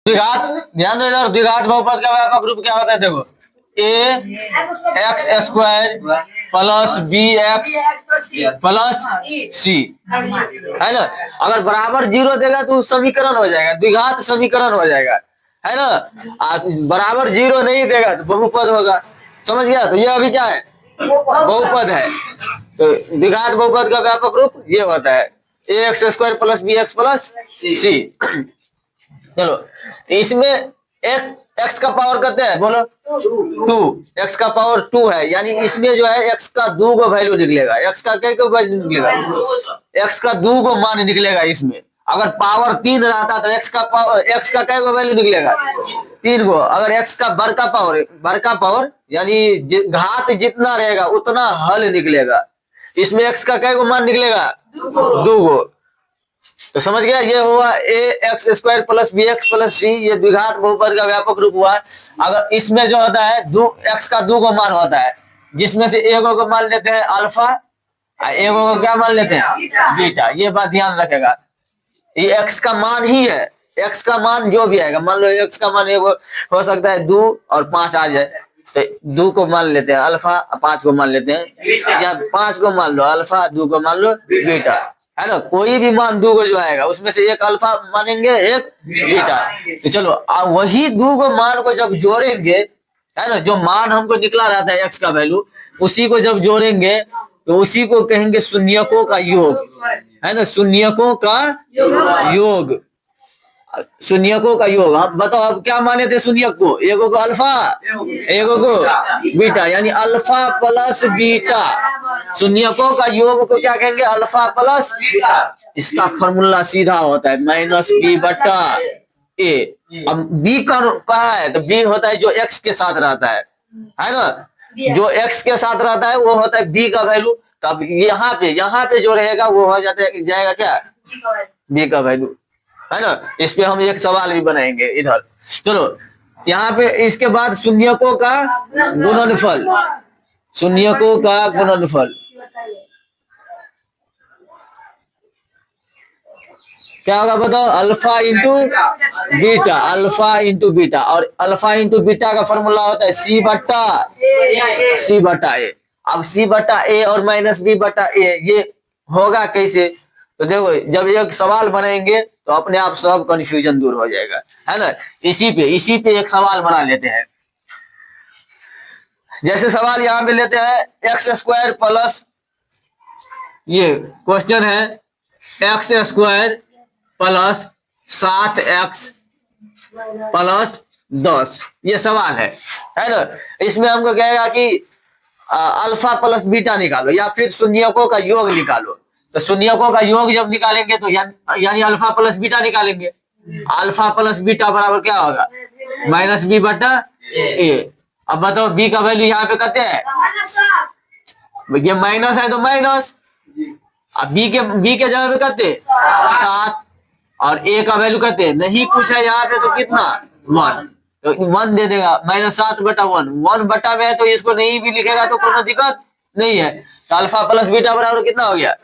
द्विघात, ध्यान दो इधर, द्विघात बहुपद का व्यापक रूप क्या होता है? देखो, a x square plus b x plus c, है ना। अगर बराबर जीरो देगा तो समीकरण हो जाएगा, द्विघात समीकरण हो जाएगा, है ना। बराबर जीरो नहीं देगा तो बहुपद होगा, समझ गया। तो ये अभी क्या है? बहुपद है। तो द्विघात बहुपद का व्यापक रूप ये होता है, a x square plus b x plus c. चलो, तो इसमें एक एक्स का पावर कितने है बोलो? 2, एक्स का पावर 2 है, यानी इसमें जो है एक्स का 2 गो वैल्यू निकलेगा। एक्स का क्या वैल्यू निकलेगा? एक्स का 2 गो मान निकलेगा इसमें। अगर पावर 3 रहता तो एक्स का क्या गो वैल्यू निकलेगा? 3 गो। अगर एक्स का बड़का पावर यानी घात जितना रहेगा उतना हल निकलेगा। इसमें एक्स का क्या गो मान निकलेगा? 2 गो। तो समझ गया, ये हुआ a x square plus b x plus c, ये द्विघात बहुपद का व्यापक रूप हुआ। अगर इसमें जो होता है एक्स का 2 को मान होता है, जिसमें से एगो को मान लेते हैं अल्फा, एगो को क्या मान लेते हैं? बीटा। ये बात ध्यान रखेगा, ये एक्स का मान ही है। एक्स का मान जो भी आएगा, मान लो एक्स का मान एगो हो सकता है 2 और 5 आ जाए, तो 2 को मान लेते हैं अल्फा, 5 को मान लेते हैं, या 5 को मान लो अल्फा, 2 को मान लो बीटा, है ना। कोई भी मान 2 को जो आएगा उसमें से एक अल्फा मानेंगे, एक बीटा। तो चलो वही 2 को मान को जब जोड़ेंगे, है ना, जो मान हमको निकला रहता है एक्स का वैल्यू, उसी को जब जोड़ेंगे तो उसी को कहेंगे शून्यकों का योग, है ना, शून्यकों का योग, शून्यकों का योग। हम बताओ अब क्या माने थे शून्यक को? एगो को अल्फा, एगो को बीटा, यानी अल्फा प्लस बीटा। शून्यकों का योग को क्या कहेंगे? Alpha plus beta. इसका फॉर्मूला सीधा होता है माइनस बी बट्टा ए। अब बी का है तो बी होता है जो एक्स के साथ रहता है ना, जो एक्स के साथ रहता है वो होता है बी का वैल्यू। तब यहाँ पे जो रहेगा वो हो जाएगा क्या? बी का वैल्यू, है ना। इस पे हम एक सवाल भी बनाएंगे इधर। चलो, यहाँ पे इसके बाद शून्यकों का गुणनफल, शून्यकों का गुणनफल क्या होगा बताओ? Alpha into beta, alpha into beta. और अल्फा इंटू बीटा का फॉर्मूला होता है सी बट्टा ए। अब सी बट्टा ए और माइनस बी बट्टा ए, ये होगा कैसे? तो देखो, जब एक सवाल बनाएंगे तो अपने आप सब कंफ्यूजन दूर हो जाएगा, है ना। इसी पे एक सवाल बना लेते हैं। जैसे सवाल यहाँ पे लेते हैं, एक्स स्क्वायर प्लस, ये क्वेश्चन है, x square plus 7x plus 10, ये सवाल है ना। इसमें हमको कहेगा कि अल्फा प्लस बीटा निकालो या फिर शून्यकों का योग निकालो। तो शून्यकों का योग जब निकालेंगे तो यानी अल्फा प्लस बीटा निकालेंगे। अल्फा प्लस बीटा बराबर क्या होगा? माइनस बी बट्टा ए। अब बताओ बी का वैल्यू यहाँ पे कहते हैं, ये माइनस है तो माइनस, अब बी के जगह पे कहते 7 और ए का वैल्यू कहते हैं नहीं कुछ है यहाँ पे तो कितना? 1, तो 1 दे देगा। -7 बटा 1 बटा में है तो इसको नहीं भी लिखेगा तो कोई दिक्कत नहीं है। तो अल्फा प्लस बीटा बराबर कितना हो गया?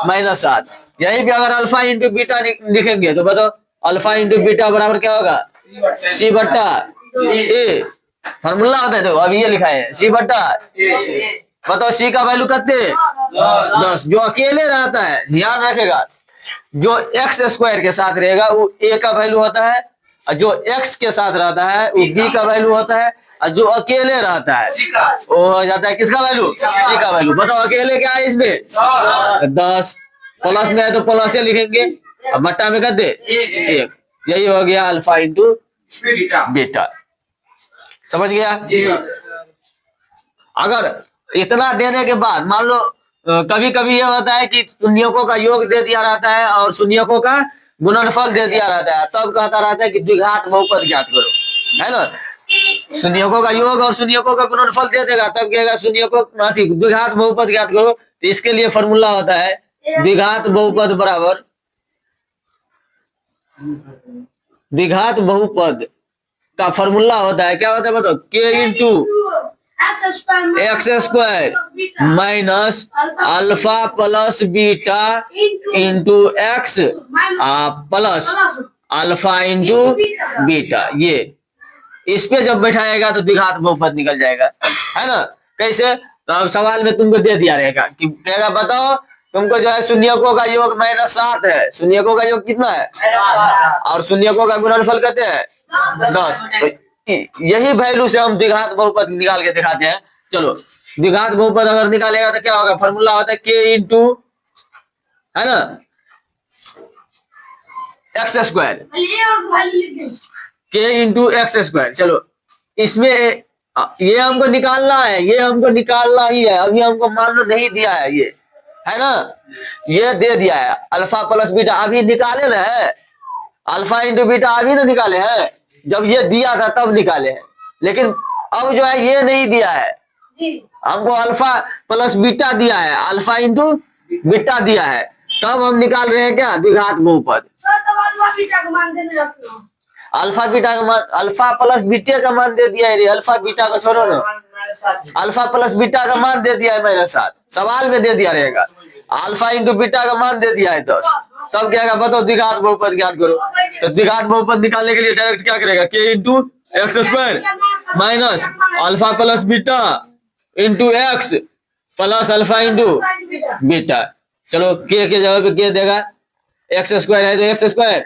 -7। यहीं पे अगर अल्फा इंटू बीटा लिखेंगे तो बताओ अल्फा इंटू बीटा बराबर क्या होगा? सी बट्टा ए। फॉर्मूला होता है, तो अभी ये लिखा है सी बट्टा। बताओ सी का वैल्यू कितने? 10। जो अकेले रहता है ध्यान रखेगा, जो एक्स स्क्वायर के साथ रहेगा वो ए का वैल्यू होता है, और जो एक्स के साथ रहता है वो बी का वैल्यू होता है, और जो अकेले रहता है वो हो जाता है किसका वैल्यू? सी का वैल्यू। बताओ अकेले क्या है इसमें? 10। प्लस में है तो प्लस से लिखेंगे, अब बट्टा में कर दे 1। यही हो गया अल्फा इंटू बीटा। समझ गया? अगर इतना देने के बाद मान लो कभी कभी ये होता है कि शून्यकों का योग दे दिया रहता है और शून्यकों का गुणनफल दे दिया रहता है, तब कहता रहता है कि द्विघात बहुपद ज्ञात करो, है ना। शून्यकों का योग और शून्यकों का गुणनफल दे देगा तब कहेगा शून्यकों द्विघात बहुपद ज्ञात करो। तो इसके लिए फॉर्मूला होता है द्विघात बहुपद बराबर, द्विघात बहुपद का फॉर्मूला होता है, क्या होता है बताओ? के into x square minus alpha plus beta into x plus alpha into beta. ये इस पे जब बैठाएगा तो द्विघात बहुपद निकल जाएगा, है ना। कैसे? तो अब सवाल में तुमको दे दिया रहेगा कि कहेगा बताओ तुमको जो है शून्यकों का योग -7 है। शून्यकों का योग कितना है? और शून्यकों का गुणनफल कहते हैं 10। तो यही वैल्यू से हम द्विघात बहुपद निकाल के दिखाते हैं। चलो, द्विघात बहुपद अगर निकालेगा तो क्या होगा? फॉर्मूला होता है k इंटू, है ना, x square, k into x square. चलो, इसमें ये हमको निकालना है, ये हमको निकालना ही है। अभी हमको मान लो नहीं दिया है, ये है ना, ये दे दिया है अल्फा प्लस बीटा, अभी निकाले ना है। अल्फा इंटू बीटा अभी ना निकाले हैं, जब ये दिया था तब निकाले हैं। लेकिन अब जो है ये नहीं दिया है, हमको अल्फा प्लस बीटा दिया है, अल्फा इंटू बीटा दिया है, तब हम निकाल रहे हैं क्या? द्विघात बहुपद। अल्फा बीटा का मान, अल्फा प्लस बीटा का मान दे दिया है रे, अल्फा बीटा का छोड़ो ना, अल्फा प्लस बीटा का मान दे दिया है -7, सवाल में दे दिया रहेगा। अल्फा इंटू बीटा का मान दे दिया है 10, तब क्या बताओ? द्विघात बहुपद ज्ञात करो। तो द्विघात बहुपद निकालने के लिए डायरेक्ट क्या करेगा? k into x square minus alpha plus beta into x plus alpha into beta. चलो, k के जगह पे k देगा, एक्स स्क्वायर है तो एक्स स्क्वायर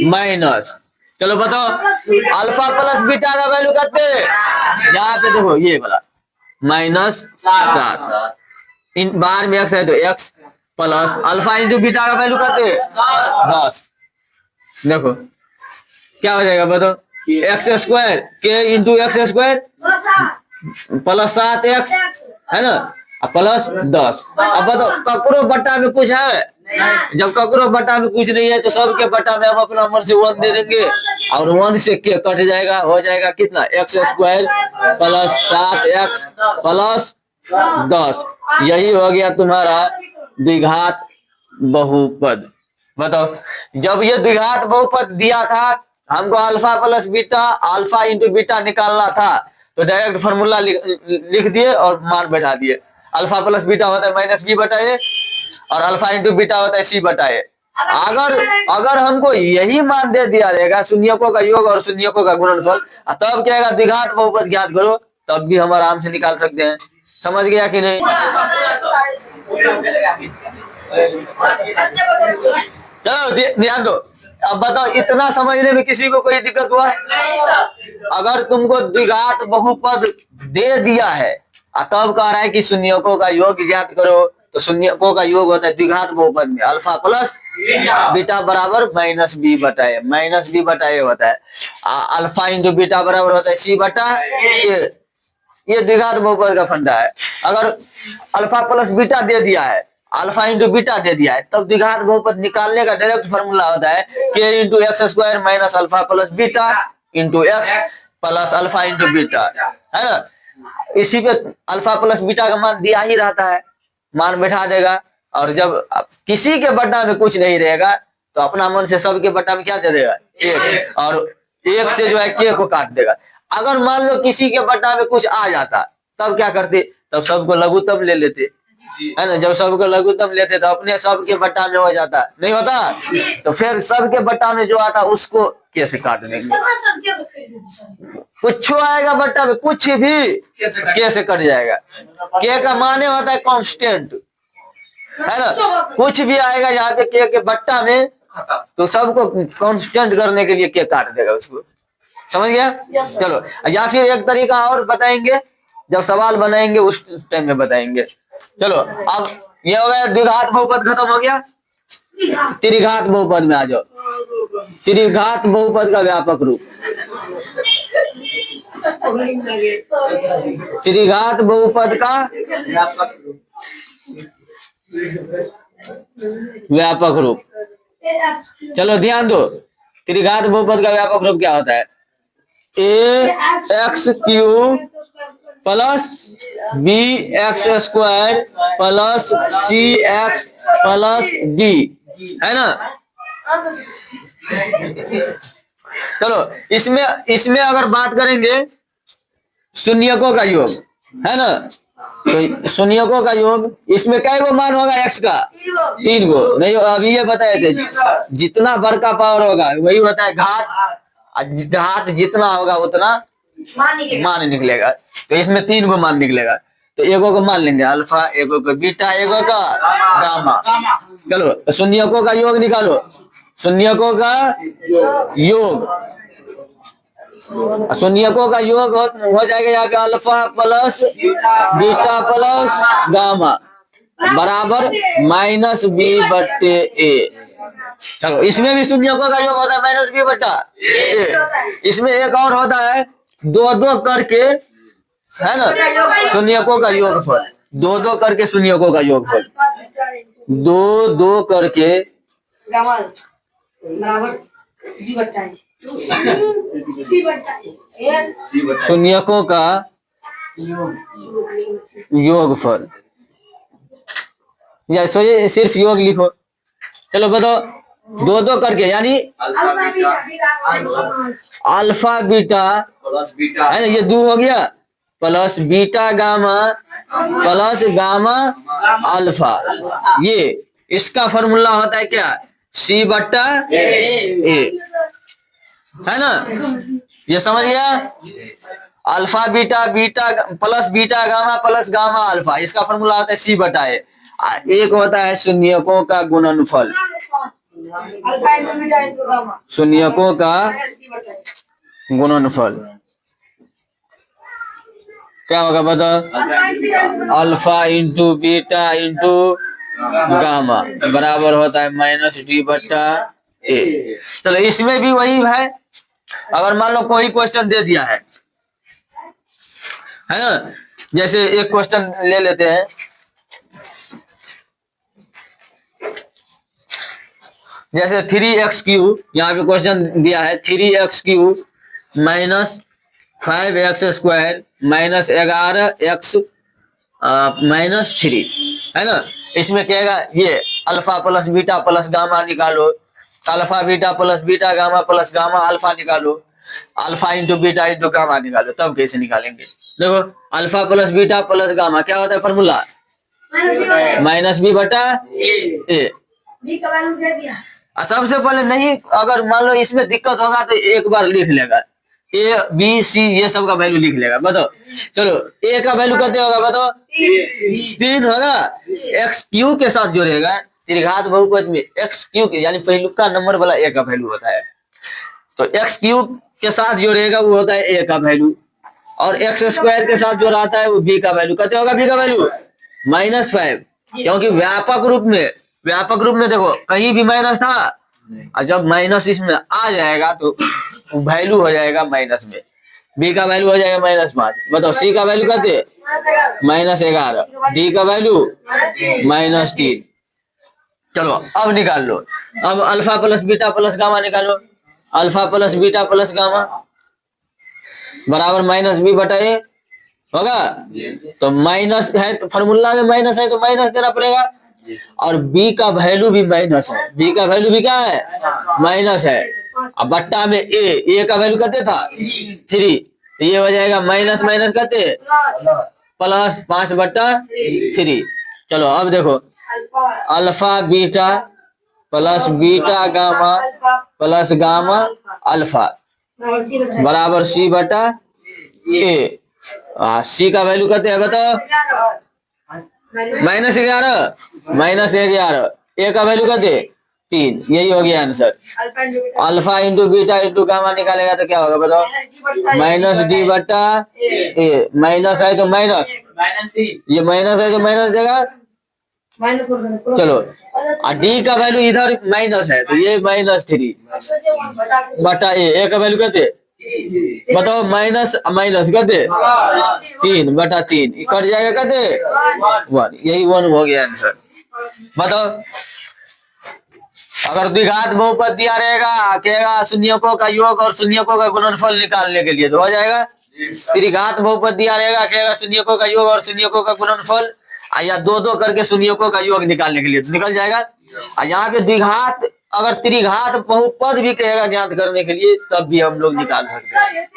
माइनस, चलो बताओ अल्फा प्लस बीटा का वैल्यू कितने? यहाँ पे देखो ये वाला -7, इन बाहर में एक्स है तो x plus alpha into beta का वैल्यू कितने? 10। देखो क्या हो जाएगा बताओ? X square k into x square plus 7x, है ना, प्लस 10। अब बताओ ककरो बट्टा में कुछ है? जब ककरो बट्टा में कुछ नहीं है तो सबके बट्टा में हम अपना मन से 1 दे देंगे, और 1 से k कट जाएगा, हो जाएगा कितना? X square plus 7x plus 10। यही हो गया तुम्हारा द्विघात बहुपद। बताओ, जब ये द्विघात बहुपद दिया था हमको alpha plus beta, alpha into beta निकालना था, तो डायरेक्ट फॉर्मूला लिख दिए और मान बैठा दिए। अल्फा प्लस बीटा होता है -b/a और अल्फा इंटू बीटा होता है c/a। अगर हमको यही मान दे दिया रहेगा शून्यकों का योग और शून्यकों का गुणनफल, तब क्या है? द्विघात बहुपद ज्ञात करो, तब भी हम आराम से निकाल सकते हैं। समझ गया कि नहीं? चलो ध्यान दो। अब बताओ, इतना समझने में किसी को कोई दिक्कत हुआ? अगर तुमको द्विघात बहुपद दे दिया है, तब कह रहा है कि शून्यकों का योग ज्ञात करो, तो शून्यकों का योग होता है द्विघात बहुपद में अल्फा प्लस बीटा बराबर -b/a होता है। अल्फा इंटू बीटा बराबर होता है c/a। ये द्विघात बहुपद का फंडा है। अगर अल्फा प्लस बीटा दे दिया है, अल्फा इंटू बीटा दे दिया है, तब द्विघात बहुपद निकालने का डायरेक्ट फॉर्मूला होता है k into x square minus alpha plus beta into x plus alpha into beta, है ना। इसी पे अल्फा प्लस बीटा का मान दिया ही रहता है, मान बैठा देगा। और जब किसी के बट्टा में कुछ नहीं रहेगा तो अपना मन से सबके बट्टा में क्या दे देगा? 1, और 1 से जो है k को काट देगा। अगर मान लो किसी के बट्टा में कुछ आ जाता, तब क्या करते? तब सबको लघुत्तम ले लेते, है ना। जब सबको लघुत्तम लेते तो अपने सबके बट्टा में हो जाता, नहीं होता? तो फिर सबके बट्टा में जो आता उसको कैसे काट देंगे? कुछ आएगा बट्टा में, कुछ भी कैसे कट जाएगा? के का माने होता है कांस्टेंट, है ना। कुछ भी आएगा यहाँ पे के बट्टा में, तो सबको कांस्टेंट करने के लिए के काट देगा उसको। समझ गया? चलो, या फिर एक तरीका और बताएंगे, जब सवाल बनाएंगे उस टाइम में बताएंगे। चलो, अब ये हो गया द्विघात बहुपद खत्म हो गया। त्रिघात बहुपद में आ जाओ। त्रिघात बहुपद का व्यापक रूप। त्रिघात बहुपद का व्यापक रूप। चलो ध्यान दो, त्रिघात बहुपद का व्यापक रूप क्या होता है? ax³ plus bx² plus cx plus d, है ना। चलो, इसमें अगर बात करेंगे शून्यकों का योग, है ना, तो शून्यकों का योग, इसमें कै गो मान होगा x का? 3 गो। नहीं अभी ये बताए थे, जितना बड़का पावर होगा वही होता है घात, घात जितना होगा उतना मान निकलेगा। तो इसमें 3 गो मान निकलेगा। तो एगो को मान लेंगे अल्फा, एगो को बीटा, एगो का गामा। चलो तो शून्यकों का योग निकालो। शून्यकों का योग, शून्यकों का योग हो जाएगा यहाँ पे alpha plus beta plus gamma बराबर माइनस बी बट्टे ए। चलो इसमें भी शून्यकों का योग होता है माइनस बी बट्टा ए। इसमें एक और होता है 2-2 करके, है ना, शून्यकों का योगफल। 2-2 करके शून्यकों का योगफल, 2-2 करके शून्यकों का योगफल। या सो ये सिर्फ योग लिखो। चलो बताओ 2-2 करके, यानी अल्फा बीटा है ना, ये 2 हो गया, plus beta gamma plus gamma alpha. ये इसका फॉर्मूला होता है क्या? C बट्टा ए, है ना। ये समझ गया? Alpha beta, beta plus beta gamma plus gamma alpha, इसका फॉर्मूला होता है C बटा ए। एक होता है शून्यकों का गुणनफल, शून्यकों का गुणनफल क्या होगा बताओ? Alpha into beta into gamma बराबर होता है माइनस डी बट्टा ए। चलो इसमें भी वही है। अगर मान लो कोई क्वेश्चन दे दिया है ना, जैसे एक क्वेश्चन ले लेते हैं, जैसे 3x³ यहाँ पे क्वेश्चन दिया है 3x³ minus 5x² minus 11x minus 3, है ना। इसमें कहेगा ये alpha plus beta plus gamma निकालो, alpha beta plus beta gamma plus gamma alpha निकालो, alpha into beta into gamma निकालो। तब कैसे निकालेंगे? देखो alpha plus beta plus gamma क्या होता है फॉर्मूला? माइनस बी बटा ए। सबसे पहले नहीं, अगर मान लो इसमें दिक्कत होगा तो एक बार लिख लेगा, ए बी सी ये सब का वैल्यू लिख लेगा। बताओ चलो ए का वैल्यू कितने होगा बताओ? 3 होगा। x³ के साथ जोड़ेगा त्रिघात बहुपद में x³ यानी पहिलुका नंबर वाला ए का वैल्यू होता है, तो x³ के साथ जोड़ेगा वो होता है ए का वैल्यू, और x² के साथ जो रहता है वो बी का वैल्यू। कितने होगा बी का वैल्यू? -5, क्योंकि व्यापक रूप में देखो कहीं भी माइनस था, और जब माइनस इसमें आ जाएगा तो वैल्यू हो जाएगा माइनस में। बी का वैल्यू हो जाएगा -5। बताओ सी का वैल्यू कहते -11, डी का वैल्यू -3। चलो अब निकाल लो। अब alpha plus beta plus gamma निकालो। Alpha plus beta plus gamma बराबर माइनस बी बटा ए होगा। तो माइनस है तो फॉर्मूला में माइनस है तो माइनस देना पड़ेगा, और बी का वैल्यू भी माइनस है। बी का वैल्यू भी क्या है? माइनस है। अब बट्टा में ए का वैल्यू कहते था 3, तो ये हो जाएगा माइनस माइनस कहते प्लस 5/3। चलो अब देखो alpha beta plus beta gamma plus gamma alpha बराबर सी बटा ए। सी का वैल्यू कहते हैं बताओ -11, ए का वैल्यू कहते 3। यही हो गया answer. Alpha into beta into gamma निकालेगा तो क्या होगा बताओ? -d बटा ए। माइनस है तो माइनस, ये माइनस है तो माइनस देगा। चलो डी का वैल्यू इधर माइनस है तो ये -3 बटा ए का वैल्यू कहते बताओ माइनस माइनस कहते 3 बटा 3 कट जाएगा कहते 1। यही 1 हो गया आंसर। बताओ अगर द्विघात बहुपद दिया रहेगा कहेगा शून्यकों का योग और शून्यकों का गुणनफल निकालने के लिए तो हो जाएगा। त्रिघात बहुपद दिया रहेगा कहेगा शून्यकों का योग और शून्यकों का गुणनफल, या 2-2 करके शून्यकों का योग निकालने के लिए तो निकल जाएगा। यहाँ पे द्विघात अगर त्रिघात बहुपद भी कहेगा ज्ञात करने के लिए तब भी हम लोग निकाल सकते हैं।